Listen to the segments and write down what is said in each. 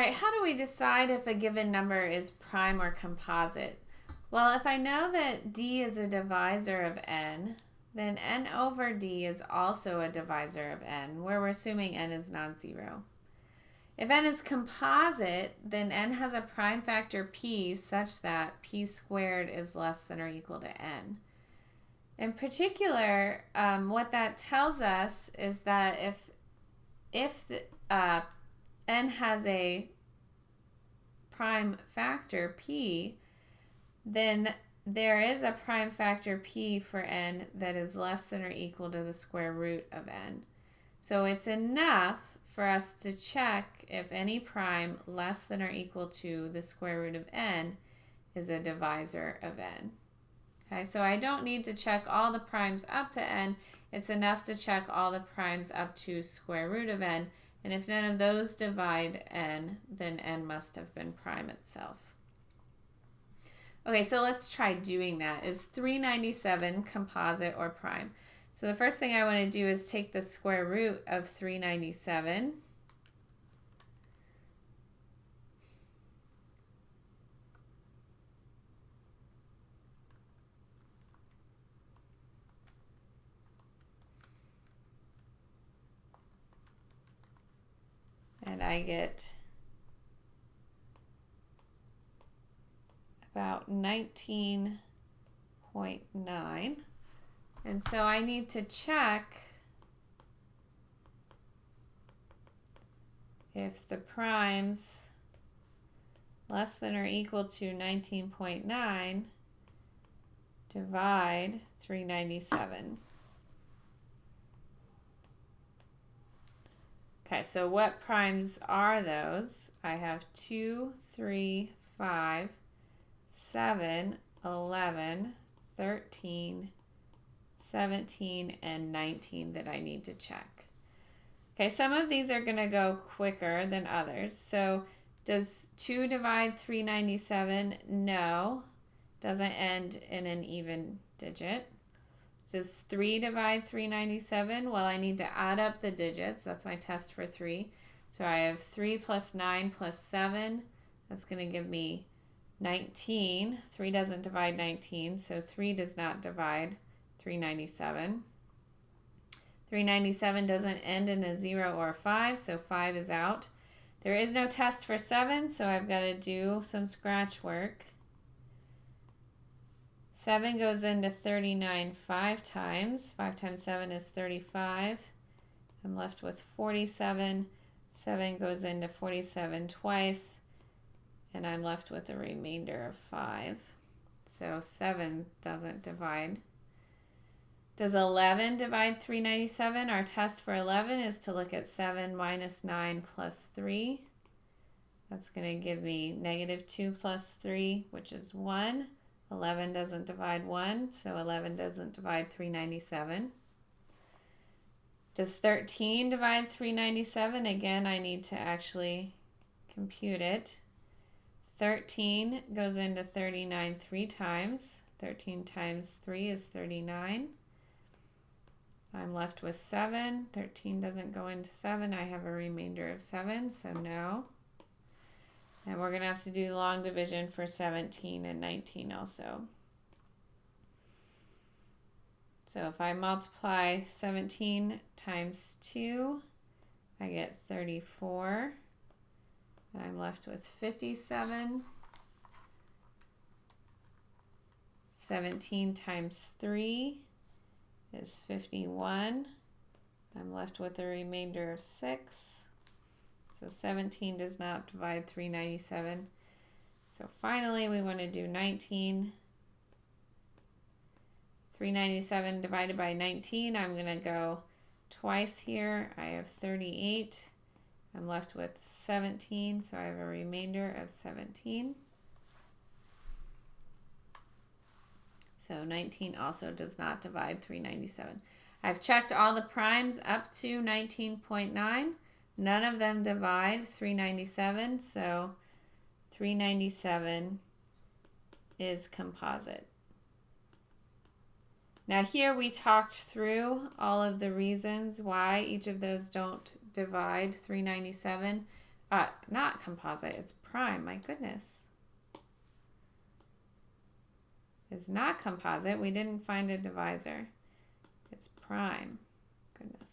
right, how do we decide if a given number is prime or composite? Well, if I know that D is a divisor of N, then N over D is also a divisor of N, where we're assuming N is non-zero. If N is composite, then N has a prime factor P such that P squared is less than or equal to N. In particular, what that tells us is that if N has a prime factor P, then there is a prime factor P for N that is less than or equal to the square root of N. So it's enough for us to check if any prime less than or equal to the square root of N is a divisor of N. Okay, so I don't need to check all the primes up to N. It's enough to check all the primes up to square root of N. And if none of those divide N, then N must have been prime itself. Okay, so let's try doing that. Is 397 composite or prime? So the first thing I want to do is take the square root of 397. And I get about 19.9. And so I need to check if the primes less than or equal to 19.9 divide 397. Okay, so what primes are those? I have 2, 3, 5, 7, 11, 13, 17, and 19 that I need to check. Okay, some of these are going to go quicker than others. So does 2 divide 397? No. Doesn't end in an even digit. Does 3 divide 397? Well, I need to add up the digits. That's my test for 3. So I have 3 plus 9 plus 7. That's going to give me 19. 3 doesn't divide 19, so 3 does not divide 397. 397 doesn't end in a 0 or a 5, so 5 is out. There is no test for 7, so I've got to do some scratch work. 7 goes into 39 5 times. 5 times 7 is 35. I'm left with 47. 7 goes into 47 twice, and I'm left with a remainder of 5. So 7 doesn't divide. Does 11 divide 397? Our test for 11 is to look at 7 minus 9 plus 3. That's going to give me negative 2 plus 3, which is 1. 11 doesn't divide 1, so 11 doesn't divide 397. Does 13 divide 397? Again, I need to actually compute it. 13 goes into 39 3 times. 13 times 3 is 39. I'm left with 7. 13 doesn't go into 7. I have a remainder of 7, so no. And we're going to have to do long division for 17 and 19 also. So if I multiply 17 times 2, I get 34. And I'm left with 57. 17 times 3 is 51. I'm left with a remainder of 6. So 17 does not divide 397. So finally, we want to do 19. 397 divided by 19. I'm going to go twice here. I have 38. I'm left with 17, so I have a remainder of 17. So 19 also does not divide 397. I've checked all the primes up to 19.9. None of them divide 397, so 397 is composite. Now here we talked through all of the reasons why each of those don't divide 397. not composite, it's prime, my goodness. It's not composite, we didn't find a divisor. It's prime, goodness.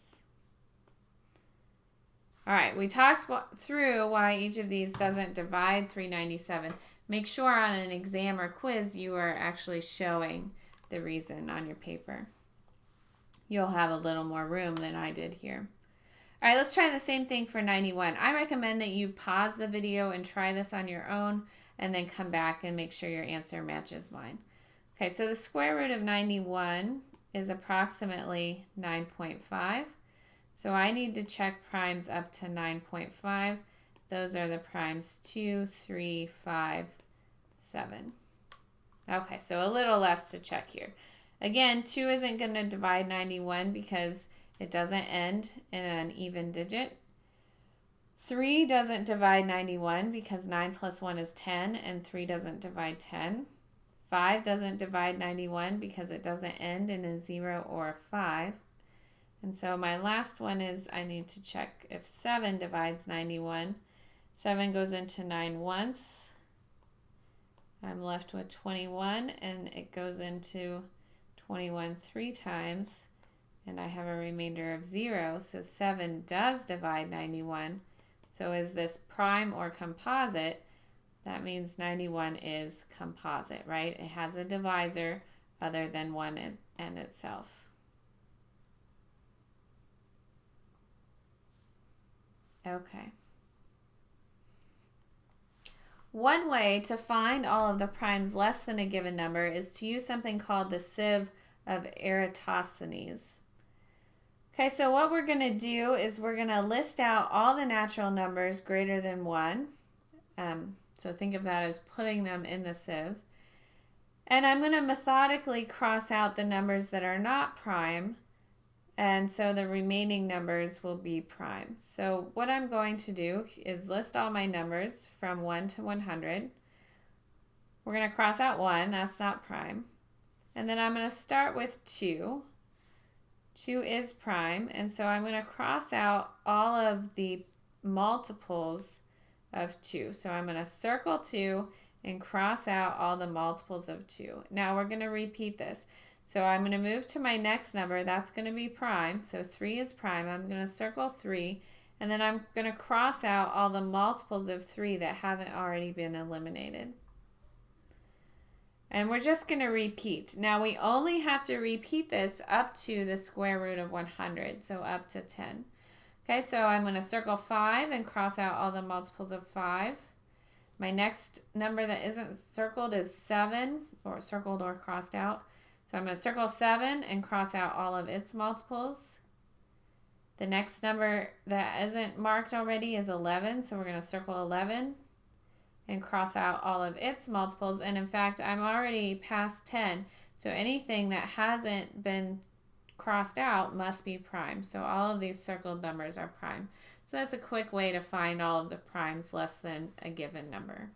All right, we talked through why each of these doesn't divide 397. Make sure on an exam or quiz you are actually showing the reason on your paper. You'll have a little more room than I did here. All right, let's try the same thing for 91. I recommend that you pause the video and try this on your own and then come back and make sure your answer matches mine. Okay, so the square root of 91 is approximately 9.5. So I need to check primes up to 9.5. Those are the primes 2, 3, 5, 7. Okay, so a little less to check here. Again, 2 isn't going to divide 91 because it doesn't end in an even digit. 3 doesn't divide 91 because 9 plus 1 is 10, and 3 doesn't divide 10. 5 doesn't divide 91 because it doesn't end in a 0 or a 5. And so my last one is I need to check if 7 divides 91. 7 goes into 9 once. I'm left with 21, and it goes into 21 3 times, and I have a remainder of 0. So 7 does divide 91. So is this prime or composite? That means 91 is composite, right? It has a divisor other than 1 and itself. Okay. One way to find all of the primes less than a given number is to use something called the sieve of Eratosthenes. Okay, so what we're going to do is we're going to list out all the natural numbers greater than 1. So think of that as putting them in the sieve. And I'm going to methodically cross out the numbers that are not prime, and so the remaining numbers will be prime. So what I'm going to do is list all my numbers from 1 to 100. We're going to cross out 1, that's not prime. And then I'm going to start with 2. 2 is prime, and so I'm going to cross out all of the multiples of 2. So I'm going to circle 2 and cross out all the multiples of 2. Now we're going to repeat this. So I'm going to move to my next number. That's going to be prime. So 3 is prime. I'm going to circle 3, and then I'm going to cross out all the multiples of 3 that haven't already been eliminated. And we're just going to repeat. Now we only have to repeat this up to the square root of 100, so up to 10. Okay, so I'm going to circle 5 and cross out all the multiples of 5. My next number that isn't circled is 7, or circled or crossed out. So I'm going to circle 7 and cross out all of its multiples. The next number that isn't marked already is 11, so we're going to circle 11 and cross out all of its multiples. And in fact, I'm already past 10, so anything that hasn't been crossed out must be prime. So all of these circled numbers are prime. So that's a quick way to find all of the primes less than a given number.